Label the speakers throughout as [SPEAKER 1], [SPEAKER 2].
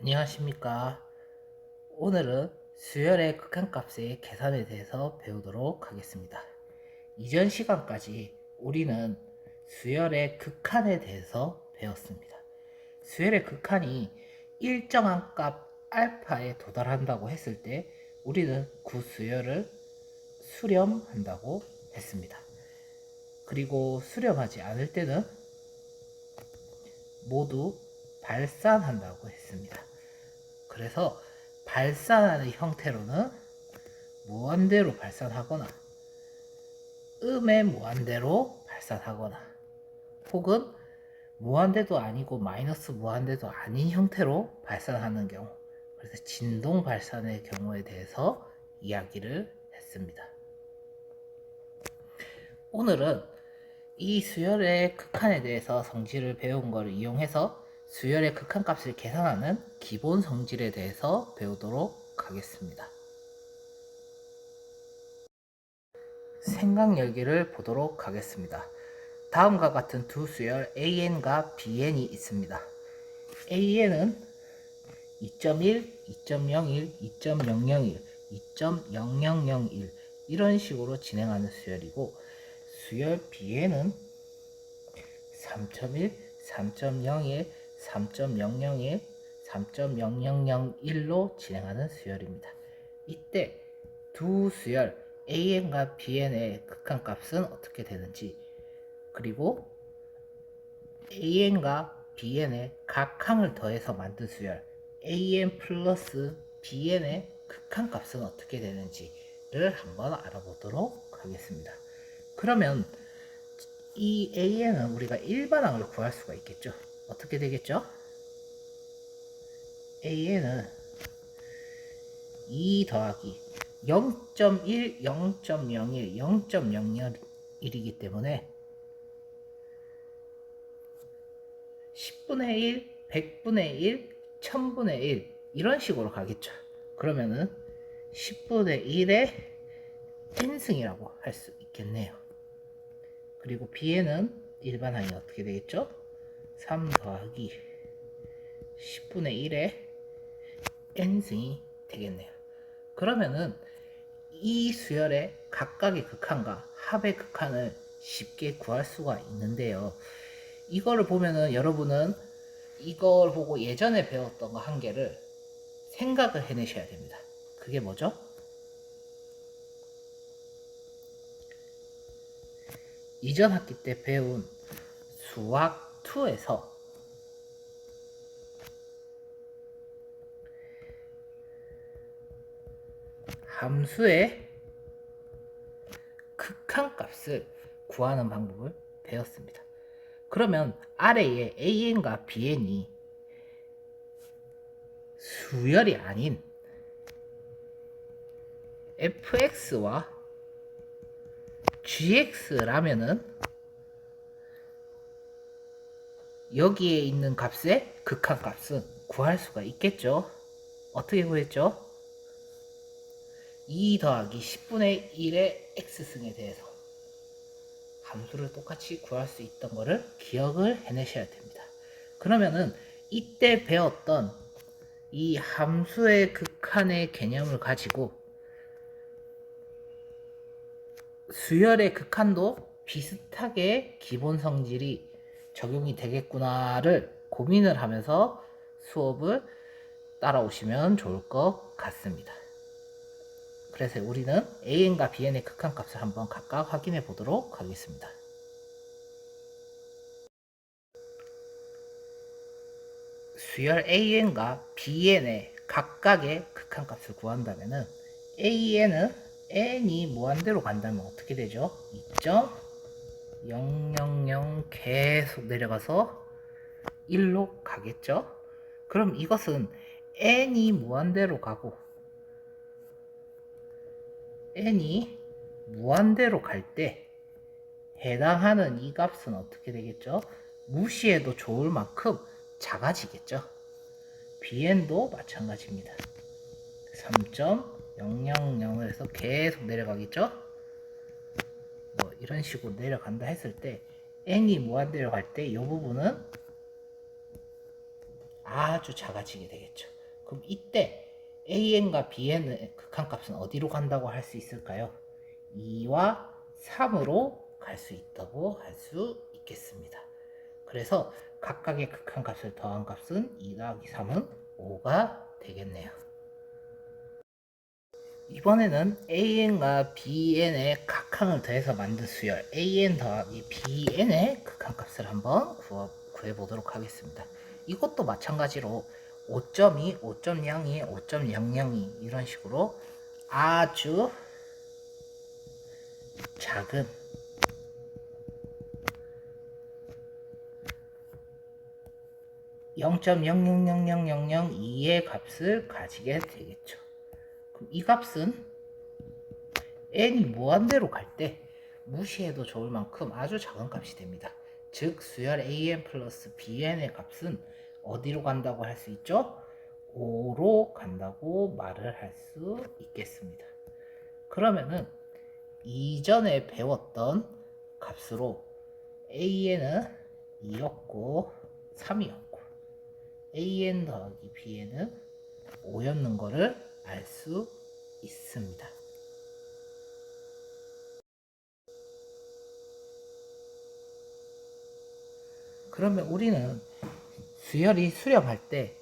[SPEAKER 1] 안녕하십니까. 오늘은 수열의 극한값의 계산에 대해서 배우도록 하겠습니다. 이전 시간까지 우리는 수열의 극한에 대해서 배웠습니다. 수열의 극한이 일정한 값 알파에 도달한다고 했을 때 우리는 그 수열을 수렴한다고 했습니다. 그리고 수렴하지 않을 때는 모두 발산한다고 했습니다. 그래서 발산하는 형태로는 무한대로 발산하거나 음의 무한대로 발산하거나 혹은 무한대도 아니고 마이너스 무한대도 아닌 형태로 발산하는 경우, 그래서 진동 발산의 경우에 대해서 이야기를 했습니다. 오늘은 이 수열의 극한에 대해서 성질을 배운 것을 이용해서 수열의 극한값을 계산하는 기본 성질에 대해서 배우도록 하겠습니다. 생각 열기를 보도록 하겠습니다. 다음과 같은 두 수열 AN과 BN이 있습니다. AN은 2.1, 2.01, 2.001, 2.0001 이런 식으로 진행하는 수열이고, 수열 BN은 3.1, 3.01, 3.001, 3.0001로 진행하는 수열입니다. 이때 두 수열 AN과 BN의 극한값은 어떻게 되는지, 그리고 AN과 BN의 각 항을 더해서 만든 수열 AN 플러스 BN의 극한값은 어떻게 되는지를 한번 알아보도록 하겠습니다. 그러면 이 AN은 우리가 일반항을 구할 수가 있겠죠. 어떻게 되겠죠? AN은 2 더하기 0.1, 0.01, 0.001이기 때문에 10분의 1, 100분의 1, 1000분의 1 이런 식으로 가겠죠. 그러면은 10분의 1의 n승이라고 할 수 있겠네요. 그리고 b에는 일반항이 어떻게 되겠죠? 3 더하기 10분의 1의 n승이 되겠네요. 그러면은 이 수열의 각각의 극한과 합의 극한을 쉽게 구할 수가 있는데요. 이거를 보면은 여러분은 이걸 보고 예전에 배웠던 거 한 개를 생각을 해내셔야 됩니다. 그게 뭐죠? 이전 학기 때 배운 수학 2에서 함수의 극한값을 구하는 방법을 배웠습니다. 그러면 아래에 AN과 BN이 수열이 아닌 fx와 gx라면은 여기에 있는 값의 극한값은 구할 수가 있겠죠. 어떻게 구했죠? 2 더하기 10분의 1의 x승에 대해서 함수를 똑같이 구할 수 있던 거를 기억을 해내셔야 됩니다. 그러면은 이때 배웠던 이 함수의 극한의 개념을 가지고 수열의 극한도 비슷하게 기본 성질이 적용이 되겠구나를 고민을 하면서 수업을 따라오시면 좋을 것 같습니다. 그래서 우리는 AN과 BN의 극한값을 한번 각각 확인해 보도록 하겠습니다. 수열 AN과 BN의 각각의 극한값을 구한다면은 AN은 n이 무한대로 간다면 어떻게 되죠? 2.000 계속 내려가서 1로 가겠죠? 그럼 이것은 n이 무한대로 가고 n이 무한대로 갈 때 해당하는 이 값은 어떻게 되겠죠? 무시해도 좋을 만큼 작아지겠죠? bn도 마찬가지입니다. 3.000에서 계속 내려가겠죠? 뭐 이런 식으로 내려간다 했을 때 n이 무한대로 갈 때 이 부분은 아주 작아지게 되겠죠. 그럼 이때 AN과 BN의 극한값은 어디로 간다고 할 수 있을까요? 2와 3으로 갈 수 있다고 할 수 있겠습니다. 그래서 각각의 극한값을 더한 값은 2 더하기 3은 5가 되겠네요. 이번에는 AN과 BN의 각항을 더해서 만든 수열 AN 더하기 BN의 극한값을 한번 구해보도록 하겠습니다. 이것도 마찬가지로 5.2, 5.02, 5.002 이런 식으로 아주 작은 (0.000002의) 값을 가지게 되겠죠. 그럼 이 값은 n이 무한대로 갈 때 무시해도 좋을 만큼 아주 작은 값이 됩니다. 즉 수열 an 플러스 bn의 값은 어디로 간다고 할 수 있죠? 5로 간다고 말을 할 수 있겠습니다. 그러면은 이전에 배웠던 값으로 an은 2였고 3이었고 an 더하기 bn은 5였는 거를 알 수 있습니다. 그러면 우리는 수열이 수렴할 때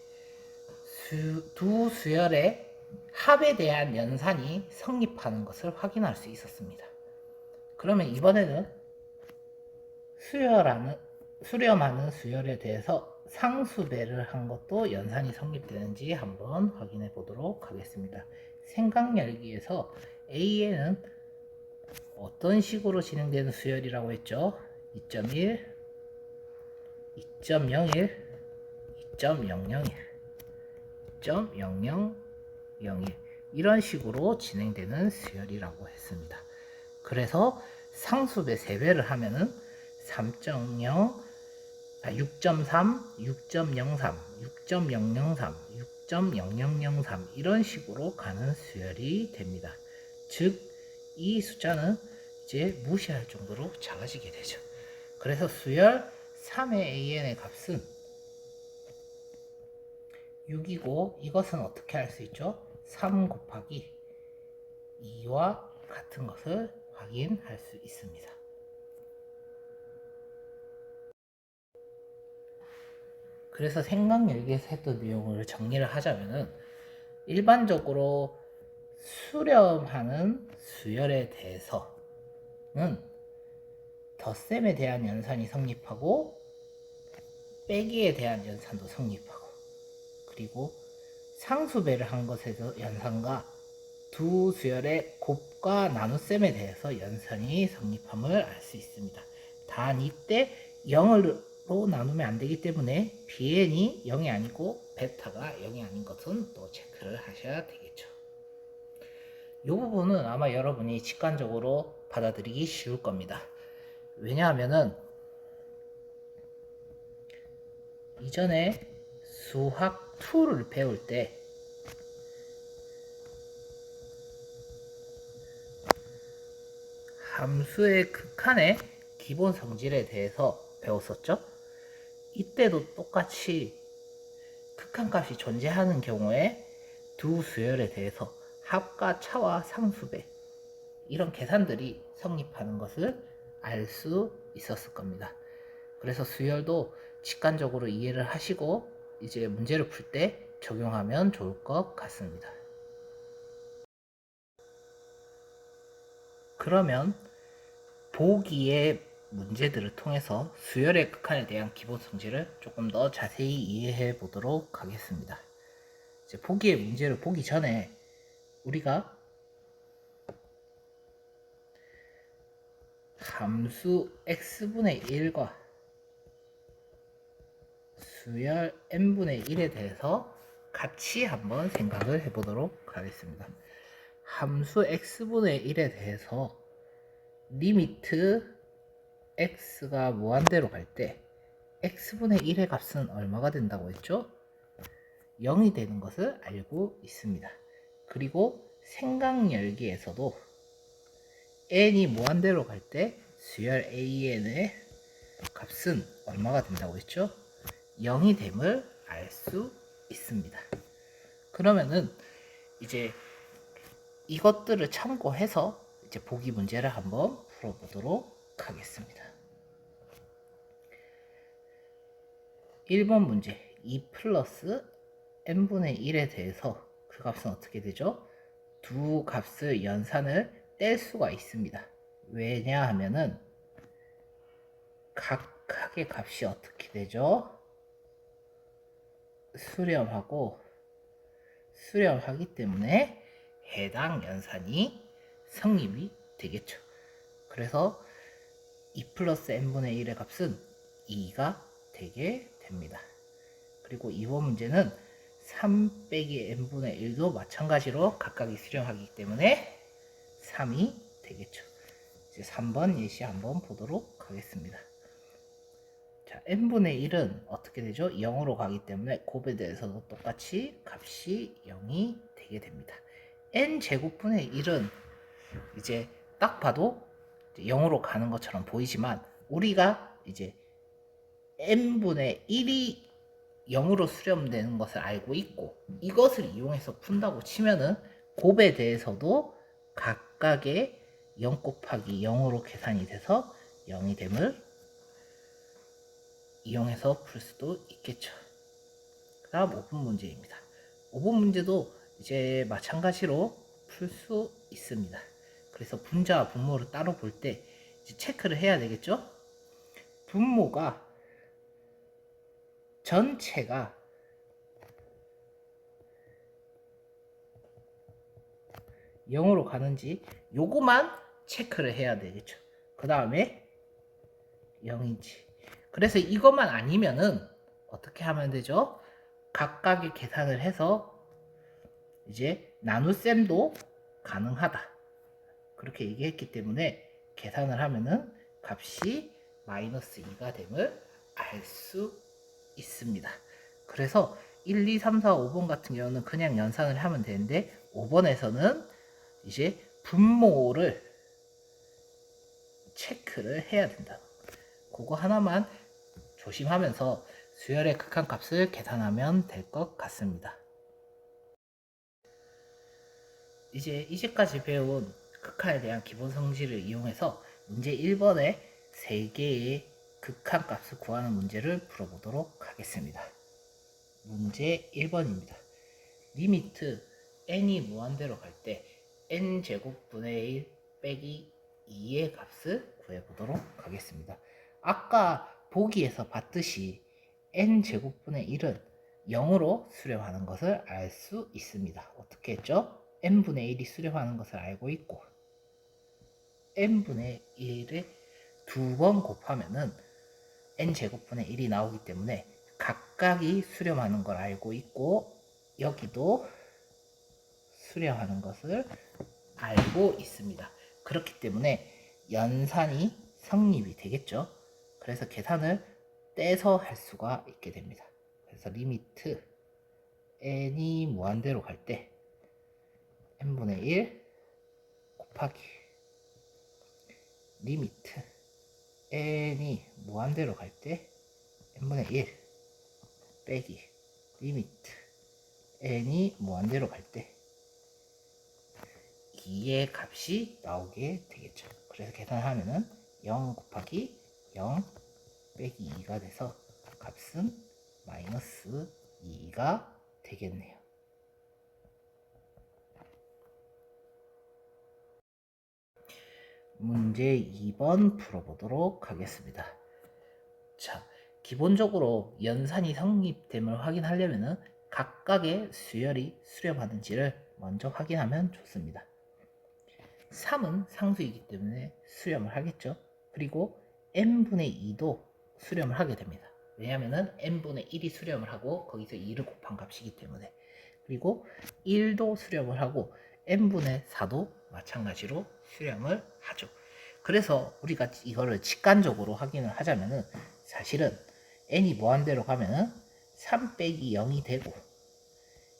[SPEAKER 1] 두 수열의 합에 대한 연산이 성립하는 것을 확인할 수 있었습니다. 그러면 이번에는 수렴하는 수열에 대해서 상수배를 한 것도 연산이 성립되는지 한번 확인해 보도록 하겠습니다. 생각열기에서 A에는 어떤 식으로 진행되는 수열이라고 했죠? 2.1, 2.01, 2.001, 2.0001 이런 식으로 진행되는 수열이라고 했습니다. 그래서 상수배 3배를 하면은 3.0, 6.3, 6.03, 6.003, 6.0003 이런 식으로 가는 수열이 됩니다. 즉 이 숫자는 이제 무시할 정도로 작아지게 되죠. 그래서 수열 3의 AN의 값은 6이고 이것은 어떻게 할 수 있죠? 3 곱하기 2와 같은 것을 확인할 수 있습니다. 그래서 생각열기에서 했던 내용을 정리를 하자면은 일반적으로 수렴하는 수열에 대해서는 덧셈에 대한 연산이 성립하고 빼기에 대한 연산도 성립하고 그리고 상수배를 한 것에서 연산과 두 수열의 곱과 나눗셈에 대해서 연산이 성립함을 알 수 있습니다. 단 이때 0으로 나누면 안 되기 때문에 bn이 0이 아니고 베타가 0이 아닌 것은 또 체크를 하셔야 되겠죠. 이 부분은 아마 여러분이 직관적으로 받아들이기 쉬울 겁니다. 왜냐하면은 이전에 수학 2를 배울 때 함수의 극한의 기본 성질에 대해서 배웠었죠. 이때도 똑같이 극한값이 존재하는 경우에 두 수열에 대해서 합과 차와 상수배 이런 계산들이 성립하는 것을 알 수 있었을 겁니다. 그래서 수열도 직관적으로 이해를 하시고 이제 문제를 풀 때 적용하면 좋을 것 같습니다. 그러면 보기의 문제들을 통해서 수열의 극한에 대한 기본 성질을 조금 더 자세히 이해해 보도록 하겠습니다. 이제 보기의 문제를 보기 전에 우리가 함수 x분의 1과 수열 n분의 1에 대해서 같이 한번 생각을 해보도록 하겠습니다. 함수 x분의 1에 대해서 리미트 x가 무한대로 갈 때 x분의 1의 값은 얼마가 된다고 했죠? 0이 되는 것을 알고 있습니다. 그리고 생각열기에서도 n이 무한대로 갈 때 수열 an의 값은 얼마가 된다고 했죠? 0이 됨을 알 수 있습니다. 그러면은 이제 이것들을 참고해서 이제 보기 문제를 한번 풀어보도록 하겠습니다. 1번 문제 2 플러스 n분의 1에 대해서 그 값은 어떻게 되죠? 두 값을 연산을 뗄 수가 있습니다. 왜냐하면은 각각의 값이 어떻게 되죠? 수렴하기 때문에 해당 연산이 성립이 되겠죠. 그래서 2 플러스 n분의 1의 값은 2가 되게 됩니다. 그리고 이번 문제는 3 빼기 n분의 1도 마찬가지로 각각이 수렴하기 때문에 3이 되겠죠. 이제 3번 예시 한번 보도록 하겠습니다. 자, n분의 1은 어떻게 되죠? 0으로 가기 때문에 곱에 대해서도 똑같이 값이 0이 되게 됩니다. n제곱분의 1은 이제 딱 봐도 0으로 가는 것처럼 보이지만 우리가 이제 n분의 1이 0으로 수렴되는 것을 알고 있고 이것을 이용해서 푼다고 치면은 곱에 대해서도 각각의 0 곱하기 0으로 계산이 돼서 0이 됨을 이용해서 풀 수도 있겠죠. 그 다음 5분 문제입니다. 5분 문제도 이제 마찬가지로 풀 수 있습니다. 그래서 분자와 분모를 따로 볼 때 체크를 해야 되겠죠. 분모가 전체가 0으로 가는지 요거만 체크를 해야 되겠죠. 그 다음에 0인지. 그래서 이것만 아니면은 어떻게 하면 되죠? 각각의 계산을 해서 이제 나눗셈도 가능하다. 그렇게 얘기했기 때문에 계산을 하면은 값이 마이너스 2가 됨을 알 수 있습니다. 그래서 1, 2, 3, 4, 5번 같은 경우는 그냥 연산을 하면 되는데 5번에서는 이제 분모를 체크를 해야 된다. 그거 하나만 조심하면서 수열의 극한값을 계산하면 될 것 같습니다. 이제까지 배운 극한에 대한 기본 성질을 이용해서 문제 1번에 3개의 극한값을 구하는 문제를 풀어보도록 하겠습니다. 문제 1번입니다. 리미트 n이 무한대로 갈 때 n제곱분의 1 빼기 2의 값을 구해보도록 하겠습니다. 아까 보기에서 봤듯이 n제곱분의 1은 0으로 수렴하는 것을 알 수 있습니다. 어떻게 했죠? n분의 1이 수렴하는 것을 알고 있고 n분의 1을 2번 곱하면은 n제곱분의 1이 나오기 때문에 각각이 수렴하는 걸 알고 있고 여기도 수렴하는 것을 알고 있습니다. 그렇기 때문에 연산이 성립이 되겠죠. 그래서 계산을 떼서 할 수가 있게 됩니다. 그래서 리미트 n이 무한대로 갈 때 n분의 1 곱하기 리미트 n이 무한대로 갈 때 n분의 1 빼기 리미트 n이 무한대로 갈 때 2의 값이 나오게 되겠죠. 그래서 계산하면은 0 곱하기 0 빼기 2가 돼서 값은 마이너스 2가 되겠네요. 문제 2번 풀어보도록 하겠습니다. 자, 기본적으로 연산이 성립됨을 확인하려면 각각의 수열이 수렴하는지를 먼저 확인하면 좋습니다. 3은 상수이기 때문에 수렴을 하겠죠. 그리고 n분의 2도 수렴을 하게 됩니다. 왜냐하면 n분의 1이 수렴을 하고 거기서 2를 곱한 값이기 때문에. 그리고 1도 수렴을 하고 n분의 4도 마찬가지로 수렴을 하죠. 그래서 우리가 이거를 직관적으로 확인을 하자면은 사실은 n이 무한대로 가면은 3 빼기 0이 되고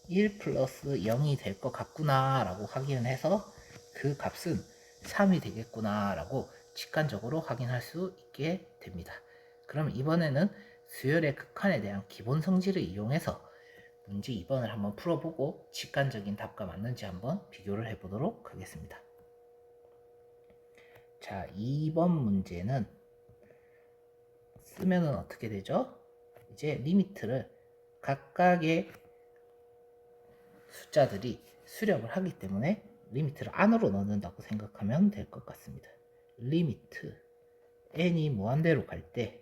[SPEAKER 1] 1 플러스 0이 될 것 같구나 라고 확인을 해서 그 값은 3이 되겠구나 라고 직관적으로 확인할 수 있게 됩니다. 그럼 이번에는 수열의 극한에 대한 기본 성질을 이용해서 문제 2번을 한번 풀어보고 직관적인 답과 맞는지 한번 비교를 해보도록 하겠습니다. 자, 2번 문제는 쓰면은 어떻게 되죠? 이제 리미트를 각각의 숫자들이 수렴을 하기 때문에 리미트를 안으로 넣는다고 생각하면 될 것 같습니다. 리미트 n이 무한대로 갈 때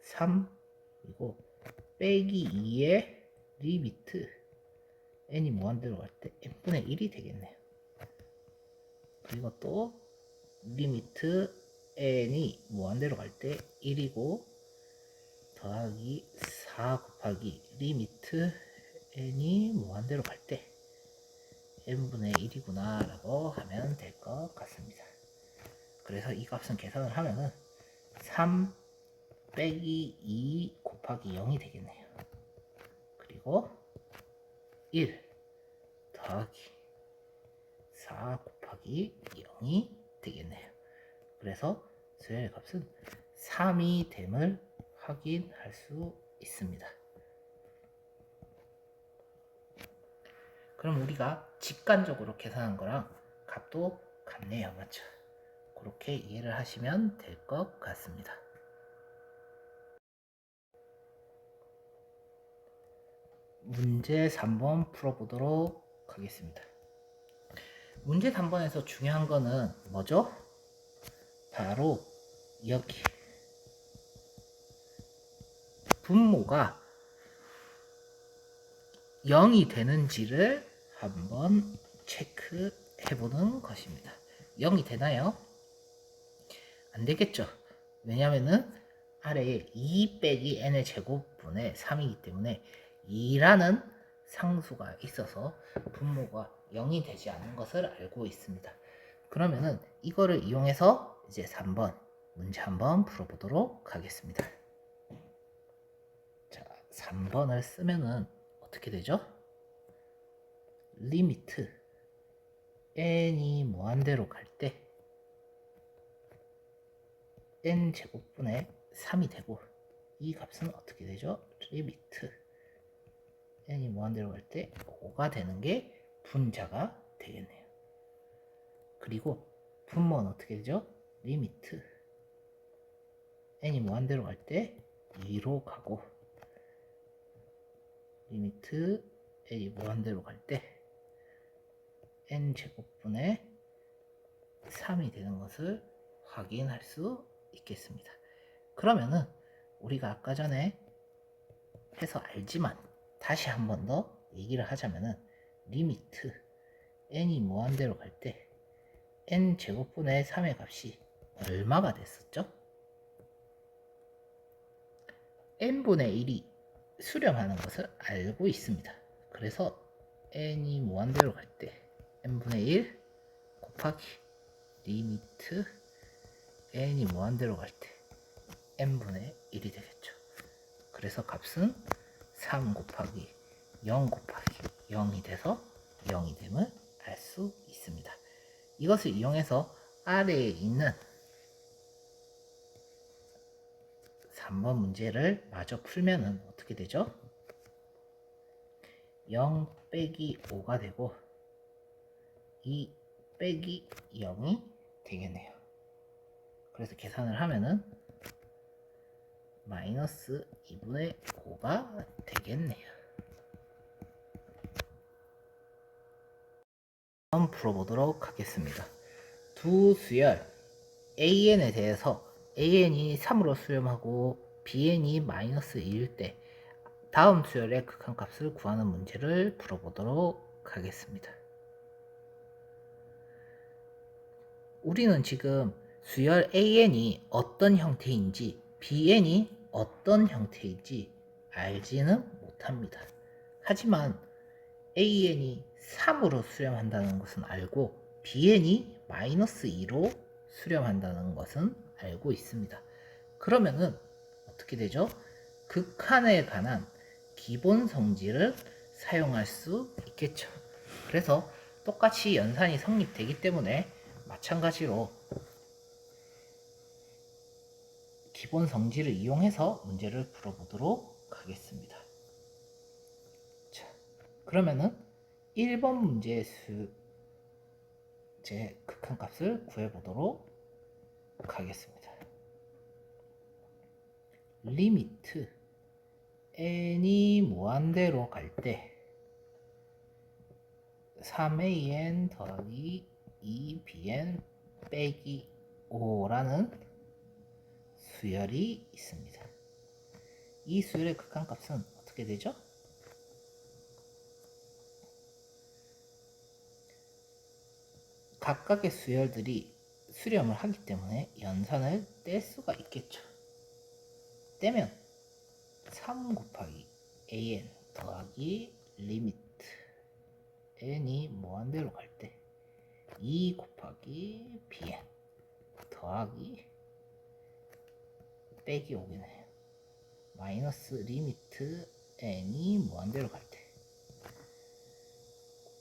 [SPEAKER 1] 3이고 빼기 2의 리미트 n이 무한대로 갈 때 n분의 1이 되겠네요. 그리고 또 리미트 n이 무한대로 갈 때 1이고 더하기 4 곱하기 리미트 n이 무한대로 갈 때 n분의 1이구나 라고 하면 될 것 같습니다. 그래서 이 값은 계산을 하면은 3 빼기 2 곱하기 0이 되겠네요. 그리고 1 더하기 4 곱하기 0이 되겠네요. 그래서 수열의 값은 3이 됨을 확인할 수 있습니다. 그럼 우리가 직관적으로 계산한 거랑 값도 같네요. 맞죠? 그렇게 이해를 하시면 될 것 같습니다. 문제 3번 풀어보도록 하겠습니다. 문제 3번에서 중요한 거는 뭐죠? 바로 여기 분모가 0이 되는지를 한번 체크해보는 것입니다. 0이 되나요? 안 되겠죠. 왜냐면은 아래에 2 빼기 n의 제곱분의 3이기 때문에 2라는 상수가 있어서 분모가 0이 되지 않는 것을 알고 있습니다. 그러면은 이거를 이용해서 이제 3번 문제 한번 풀어보도록 하겠습니다. 자, 3번을 쓰면은 어떻게 되죠? 리미트 n이 무한대로 갈 때 n 제곱분의 3이 되고 이 값은 어떻게 되죠? 리미트 n이 무한대로 갈 때 5가 되는 게 분자가 되겠네요. 그리고 분모는 어떻게 되죠? 리미트 n이 무한대로 갈 때 2로 가고 리미트 n이 무한대로 갈 때 n 제곱분의 3이 되는 것을 확인할 수 있겠습니다. 그러면은 우리가 아까 전에 해서 알지만 다시 한 번 더 얘기를 하자면은 리미트 n이 무한대로 갈 때 n 제곱분의 3의 값이 얼마가 됐었죠? n분의 1이 수렴하는 것을 알고 있습니다. 그래서 n이 무한대로 갈 때 n분의 1 곱하기 리미트 n이 무한대로 갈 때 n분의 1이 되겠죠. 그래서 값은 3 곱하기 0 곱하기 0이 돼서 0이 됨을 알 수 있습니다. 이것을 이용해서 아래에 있는 3번 문제를 마저 풀면은 어떻게 되죠? 0 빼기 5가 되고 2 빼기 0이 되겠네요. 그래서 계산을 하면은 마이너스 2분의 5가 되겠네요. 한번 풀어보도록 하겠습니다. 두 수열 AN에 대해서 AN이 3으로 수렴하고 BN이 마이너스 2일 때 다음 수열의 극한값을 구하는 문제를 풀어보도록 하겠습니다. 우리는 지금 수열 AN이 어떤 형태인지 BN이 어떤 형태인지 알지는 못합니다. 하지만 AN이 3으로 수렴한다는 것은 알고 BN이 마이너스 2로 수렴한다는 것은 알고 있습니다. 그러면은 어떻게 되죠? 극한에 관한 기본 성질을 사용할 수 있겠죠. 그래서 똑같이 연산이 성립되기 때문에 마찬가지로 기본 성질을 이용해서 문제를 풀어보도록 하겠습니다. 자, 그러면은 1번 문제의 극한값을 구해보도록 하겠습니다. 리미트 n이 무한대로 갈 때 3an 더하기 2bn 빼기 5라는 수열이 있습니다. 이 수열의 극한값은 어떻게 되죠? 각각의 수열들이 수렴을 하기 때문에 연산을 뗄 수가 있겠죠. 떼면 3 곱하기 an 더하기 리미트 n이 무한대로 갈 때 2 곱하기 bn 더하기 빼기 5겠네요. 마이너스 리미트 n이 무한대로 갈 때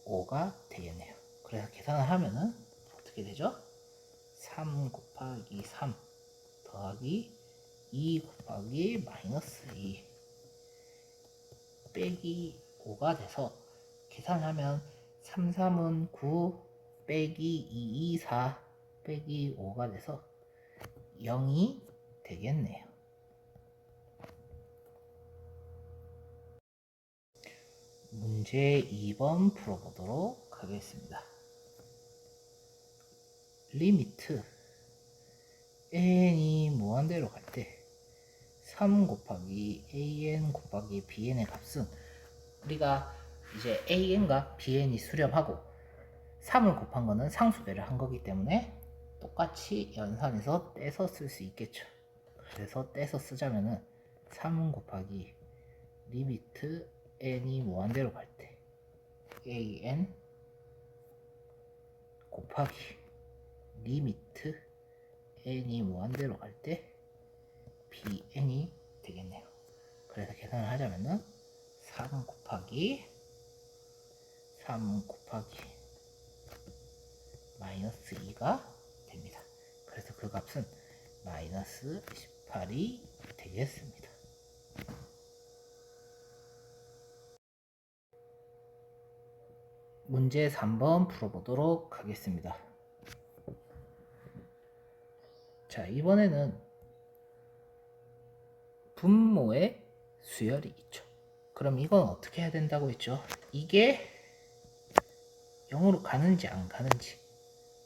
[SPEAKER 1] 5가 되겠네요. 그래서 계산을 하면은 어떻게 되죠? 3 곱하기 3 더하기 2 곱하기 마이너스 2 빼기 5가 돼서 계산하면 3, 3은 9 빼기 2, 2, 4 빼기 5가 돼서 0이 되겠네요. 문제 2번 풀어보도록 하겠습니다. 리미트 n이 무한대로 갈 때 3 곱하기 an 곱하기 bn의 값은 우리가 이제 an과 bn이 수렴하고 3을 곱한 거는 상수배를 한 거기 때문에 똑같이 연산해서 떼서 쓸 수 있겠죠. 그래서 떼서 쓰자면은 3 곱하기 리미트 n이 무한대로 갈 때 an 곱하기 리미트 n이 무한대로 갈 때 bn이 되겠네요. 그래서 계산을 하자면은 3 곱하기 마이너스 2가 됩니다. 그래서 그 값은 마이너스 18이 되겠습니다. 문제 3번 풀어보도록 하겠습니다. 자, 이번에는 분모에 수열이 있죠. 그럼 이건 어떻게 해야 된다고 했죠? 이게 0으로 가는지 안 가는지,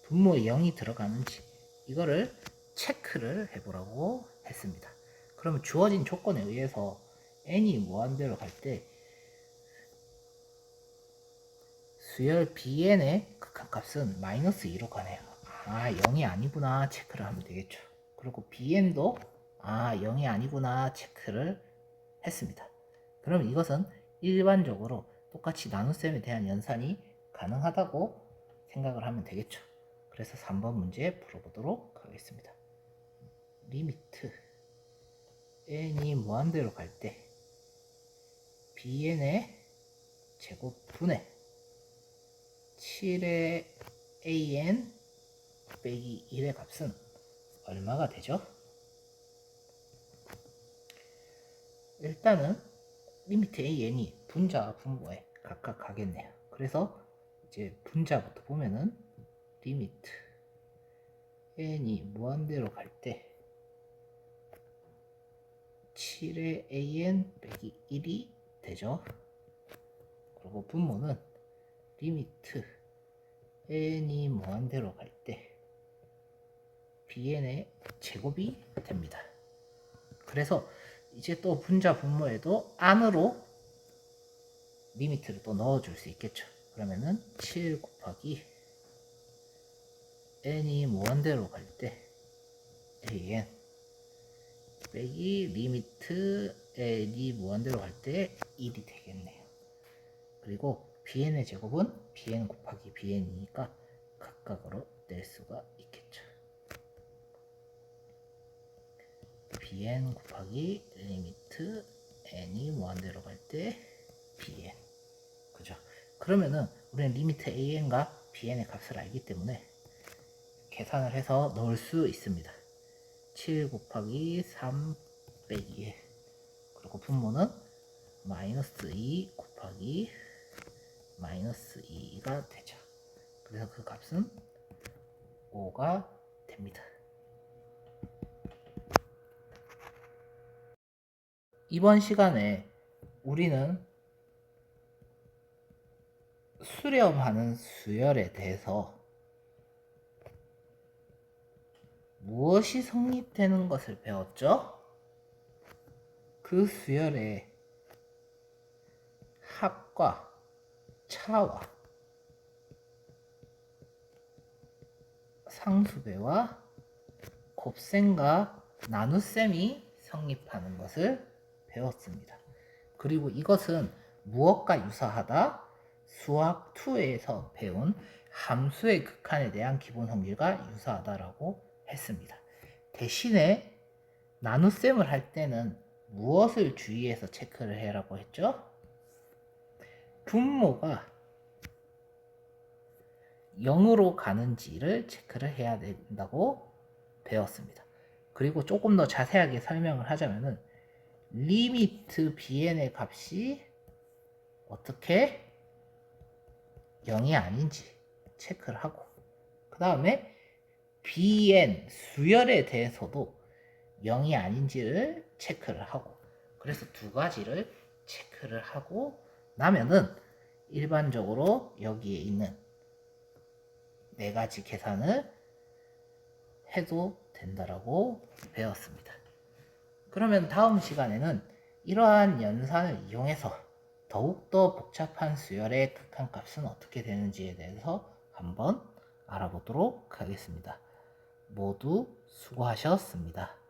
[SPEAKER 1] 분모에 0이 들어가는지 이거를 체크를 해보라고 했습니다. 그러면 주어진 조건에 의해서 n이 무한대로 갈 때 수열 bn의 극한값은 마이너스 2로 가네요. 아, 0이 아니구나 체크를 하면 되겠죠. 그리고 bn도 0이 아니구나 체크를 했습니다. 그럼 이것은 일반적으로 똑같이 나눗셈에 대한 연산이 가능하다고 생각을 하면 되겠죠. 그래서 3번 문제 풀어보도록 하겠습니다. 리미트 n이 무한대로 갈 때 bn의 제곱분의 7의 an 빼기 1의 값은 얼마가 되죠? 일단은 리미트 an이 분자와 분모에 각각 가겠네요. 그래서 이제 분자부터 보면은 리미트 n이 무한대로 갈 때 7의 an 빼기 1이 되죠. 그리고 분모는 리미트 n이 무한대로 갈 때 bn의 제곱이 됩니다. 그래서 이제 또 분자 분모에도 안으로 리미트를 또 넣어줄 수 있겠죠. 그러면은 7 곱하기 n이 무한대로 갈 때 an 빼기 리미트 n이 무한대로 갈 때 1이 되겠네요. 그리고 bn의 제곱은 bn 곱하기 bn이니까 각각으로 낼 수가 있겠죠. bn 곱하기 리미트 n이 무한대로 갈 때 bn. 그죠? 그러면은 우리는 리미트 an과 bn의 값을 알기 때문에 계산을 해서 넣을 수 있습니다. 7 곱하기 3 빼기 1. 그리고 분모는 마이너스 2 곱하기 마이너스 2가 되죠. 그래서 그 값은 5가 됩니다. 이번 시간에 우리는 수렴하는 수열에 대해서 무엇이 성립되는 것을 배웠죠? 그 수열의 합과 차와 상수배와 곱셈과 나눗셈이 성립하는 것을 배웠습니다. 그리고 이것은 무엇과 유사하다? 수학 2에서 배운 함수의 극한에 대한 기본 성질과 유사하다라고 했습니다. 대신에 나눗셈을 할 때는 무엇을 주의해서 체크를 해라고 했죠? 분모가 0으로 가는지를 체크를 해야 된다고 배웠습니다. 그리고 조금 더 자세하게 설명을 하자면은 리미트 bn의 값이 어떻게 0이 아닌지 체크를 하고, 그 다음에 bn 수열에 대해서도 0이 아닌지를 체크를 하고, 그래서 두 가지를 체크를 하고 나면은 일반적으로 여기에 있는 네 가지 계산을 해도 된다라고 배웠습니다. 그러면 다음 시간에는 이러한 연산을 이용해서 더욱더 복잡한 수열의 극한값은 어떻게 되는지에 대해서 한번 알아보도록 하겠습니다. 모두 수고하셨습니다.